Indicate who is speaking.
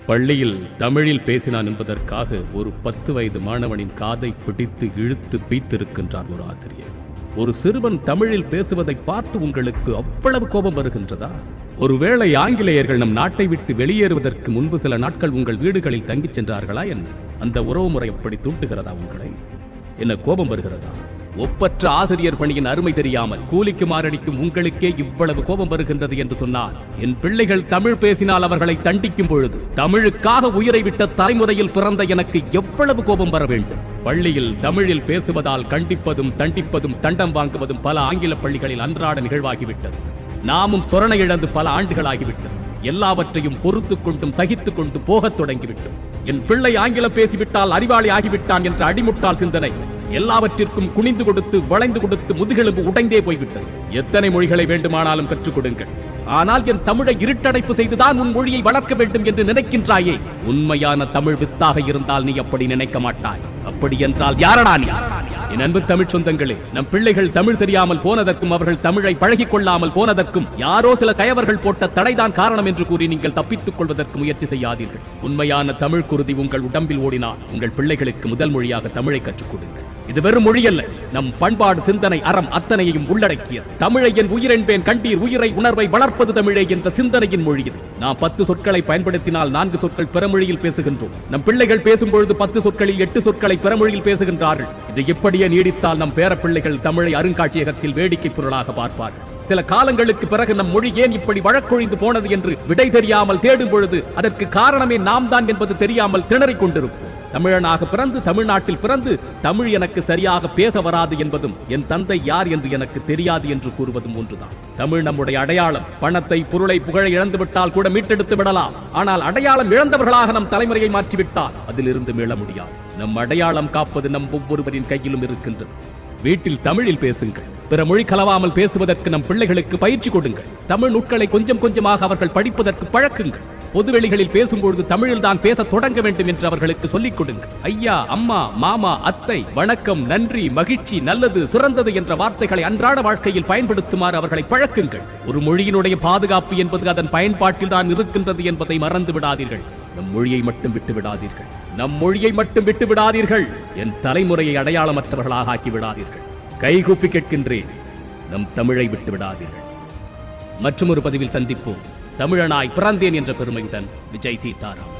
Speaker 1: பள்ளியில் தமிழில் பேசினான் என்பதற்காக ஒரு 10 வயது மாணவனின் காதை பிடித்து இழுத்து பீத்திருக்கின்றார் ஒரு ஆசிரியர். ஒரு சிறுவன் தமிழில் பேசுவதை பார்த்து உங்களுக்கு அவ்வளவு கோபம் வருகின்றதா? ஒருவேளை ஆங்கிலேயர்கள் நம் நாட்டை விட்டு வெளியேறுவதற்கு முன்பு சில நாட்கள் உங்கள் வீடுகளில் தங்கிச் சென்றார்களா என்ன? அந்த உறவு முறை அப்படி தூண்டுகிறதா உங்களை? என்ன கோபம் வருகிறதா? ஒப்பற்ற ஆசிரியர் பணியின் அருமை தெரியாமல் கூலிக்கு மாரடிக்கும் உங்களுக்கே இவ்வளவு கோபம் வருகின்றது என்று சொன்னால், என் பிள்ளைகள் தமிழ் பேசினால் அவர்களை தண்டிக்கும் பொழுது தமிழுக்காக உயிரை விட்ட தலைமுறையில் பிறந்த எனக்கு எவ்வளவு கோபம் வர வேண்டும்? பள்ளியில் தமிழில் பேசுவதால் கண்டிப்பதும் தண்டிப்பதும் தண்டம் வாங்குவதும் பல ஆங்கில பள்ளிகளில் அன்றாட நிகழ்வாகிவிட்டது. நாமும் சொரணை இழந்து பல ஆண்டுகளாகிவிட்டது. எல்லாவற்றையும் பொறுத்துக் கொண்டும் சகித்துக் கொண்டு போகத் தொடங்கிவிட்டோம். என் பிள்ளை ஆங்கிலம் பேசிவிட்டால் அறிவாளி ஆகிவிட்டான் என்ற அடிமுட்டால் சிந்தனை எல்லாவற்றிற்கும் குனிந்து கொடுத்து வளைந்து கொடுத்து முதுகெலும்பு உடைந்தே போய்விட்டது. எத்தனை மொழிகளை வேண்டுமானாலும் கற்றுக் கொடுங்கள், ஆனால் என் தமிழை இருட்டடைப்பு செய்துதான் உன் மொழியை வளர்க்க வேண்டும் என்று நினைக்கின்றாயே. உண்மையான தமிழ் வித்தாக இருந்தால் நீ அப்படி நினைக்க மாட்டாய். அப்படி என்றால் யாரடா நீ? என் அன்பு தமிழ் சொந்தங்களே, நம் பிள்ளைகள் தமிழ் தெரியாமல் போனதற்கும் அவர்கள் தமிழை பழகிக் கொள்ளாமல் போனதற்கும் யாரோ சில கயவர்கள் போட்ட தடைதான் காரணம் என்று கூறி நீங்கள் தப்பித்துக் கொள்வதற்கு முயற்சி செய்யாதீர்கள். உண்மையான தமிழ் குருதி உங்கள் உடம்பில் ஓடினால் உங்கள் பிள்ளைகளுக்கு முதல் மொழியாக தமிழை கற்றுக் கொடுங்கள். இது வெறும் மொழி அல்ல, நம் பண்பாடு, சிந்தனை, அறம் அத்தனையையும் உள்ளடக்கியது. தமிழை என் உயிரென்பேன் கண்டீர், உயிரை உணர்வை வளர்ப்பது தமிழே என்ற சிந்தனையின் மொழி இது. நாம் 10 சொற்களை பயன்படுத்தினால் 4 சொற்கள் பிறமொழியில் பேசுகின்றோம். நம் பிள்ளைகள் பேசும்பொழுது 10 சொற்களில் 8 சொற்களை பிறமொழியில் பேசுகின்றார்கள். இது எப்படியே நீடித்தால் நம் பேர பிள்ளைகள் தமிழை அருங்காட்சியகத்தில் வேடிக்கை பொருளாக பார்ப்பார்கள். சில காலங்களுக்கு பிறகு நம் மொழி ஏன் இப்படி வழக்கொழிந்து போனது என்று விடை தெரியாமல் தேடும் பொழுது அதற்கு காரணமே நாம் தான் என்பது தெரியாமல் திணறிக் கொண்டிருப்போம். தமிழனாக பிறந்து தமிழ்நாட்டில் பிறந்து தமிழ் எனக்கு சரியாக பேச வராது என்பதும் என் தந்தை யார் என்று எனக்கு தெரியாது என்று கூறுவதும் ஒன்றுதான். தமிழ் நம்முடைய அடையாளம். பணத்தை, பொருளை, புகழை இழந்துவிட்டால் கூட மீட்டெடுத்து விடலாம். ஆனால் அடையாளம் இழந்தவர்களாக நம் தலைமுறையை மாற்றிவிட்டால் அதிலிருந்து மீள முடியாது. நம் அடையாளம் காப்பது நம் ஒவ்வொருவரின் கையிலும் இருக்கின்றது. வீட்டில் தமிழில் பேசுங்கள். பிற மொழி கலவாமல் பேசுவதற்கு நம் பிள்ளைகளுக்கு பயிற்சி கொடுங்கள். தமிழ் நூட்களை கொஞ்சம் கொஞ்சமாக அவர்கள் படிப்பதற்கு பழக்குங்கள். பொதுவெளிகளில் பேசும்பொழுது தமிழில் தான் பேச தொடங்க வேண்டும் என்று அவர்களுக்கு சொல்லிக் கொடுங்கள். ஐயா, அம்மா, மாமா, அத்தை, வணக்கம், நன்றி, மகிழ்ச்சி, நல்லது, சிறந்தது என்ற வார்த்தைகளை அன்றாட வாழ்க்கையில் பயன்படுத்துமாறு அவர்களை பழக்குங்கள். ஒரு மொழியினுடைய பாதுகாப்பு என்பது அதன் பயன்பாட்டில் தான் இருக்கின்றது என்பதை மறந்து விடாதீர்கள். நம் மொழியை மட்டும் விட்டு விடாதீர்கள். நம் மொழியை மட்டும் விட்டு விடாதீர்கள். என் தலைமுறையை அடையாளமற்றவர்களாக ஆக்கி விடாதீர்கள். கைகூப்பி கேட்கின்றேன், நம் தமிழை விட்டு விடாதீர்கள். மற்றும் ஒரு பதிவில் சந்திப்போம். தமிழனாய் பிறந்தேன் என்ற பெருமையுடன் விஜய் சீதாராம்.